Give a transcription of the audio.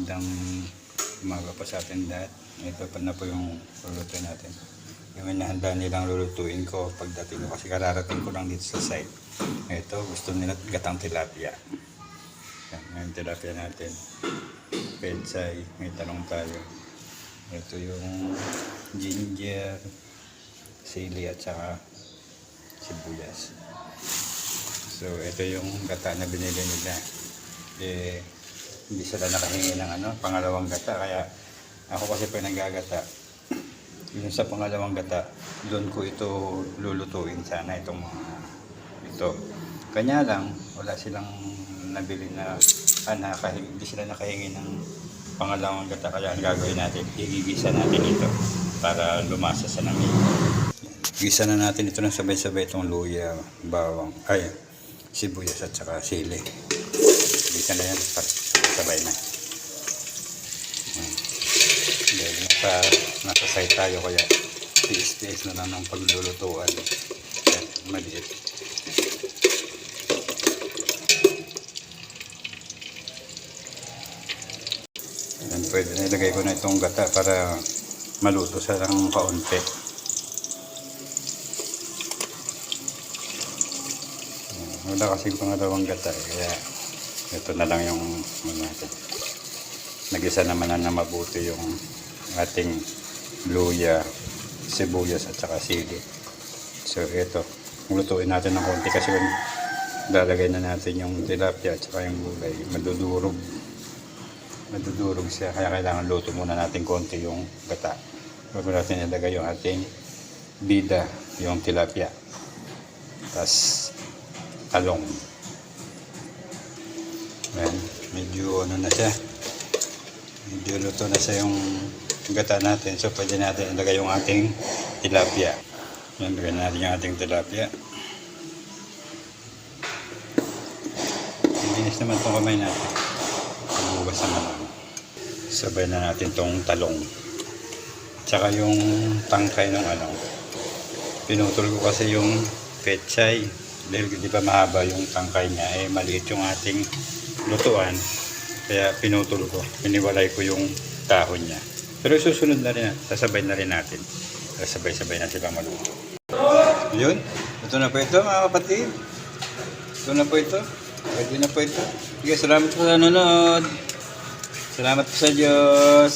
Magandang umaga pa sa atin lahat. Ito pa na po yung lulutuin natin. Yung hinahanda nilang lulutuin ko pagdating ko kasi kararating ko lang dito sa site. Ito, gusto nila gatang tilapia. Yan, yung tilapia natin. Petsay, may talong tayo. Ito yung ginger, sili at saka sibuyas. So, ito yung gata na binili nila. Hindi sila nakahingi ng pangalawang gata, kaya ako kasi pa nagagata. Yung sa pangalawang gata, doon ko ito lulutuin sana itong mga ito. Kanya lang, wala silang nabili na hindi sila nakahingi ng pangalawang gata, kaya ang gagawin natin, igigisa natin ito para lumasa sa namin. Gisa na natin ito ng sabay-sabay itong luya, bawang, sibuyas at saka sili. Gisa na yan, sabay na. Dahil nasa site tayo, kaya tiis-tiis na lang ng paglulutuan. Kaya maliit. Yan, pwede na ilagay ko na itong gata para maluto sa ng kaunti. Wala kasing pangalawang gata, kaya ito na lang yung natin. Nag-isa naman na mabuti yung ating luya, sibuyas at saka sili. So ito, lutuin natin ng konti kasi lalagay na natin yung tilapia at saka yung gulay. Madudurog siya, kaya kailangan luto muna natin konti yung gata bago natin ilagay yung ating bida, yung tilapia, tas talong. Ayan, medyo na siya, medyo luto na siya yung gata natin, so pwede natin ilagay yung ating tilapia. Ayan, lagyan natin yung ating tilapia. Linis naman itong kamay natin, mabugas naman ako. Sabay na natin itong talong tsaka yung tangkay ng pinutol ko kasi yung petsay dahil di ba mahaba yung tangkay niya, maliit yung ating lutuan, kaya pinutol ko, piniwalay ko yung dahon niya. Pero susunod na rin, sasabay na rin natin, sabay-sabay na sila maluto. Yun, ito na po ito mga kapatid, ito na po ito, pwede na po ito. Sige, salamat po sa nanonood, salamat po sa Diyos.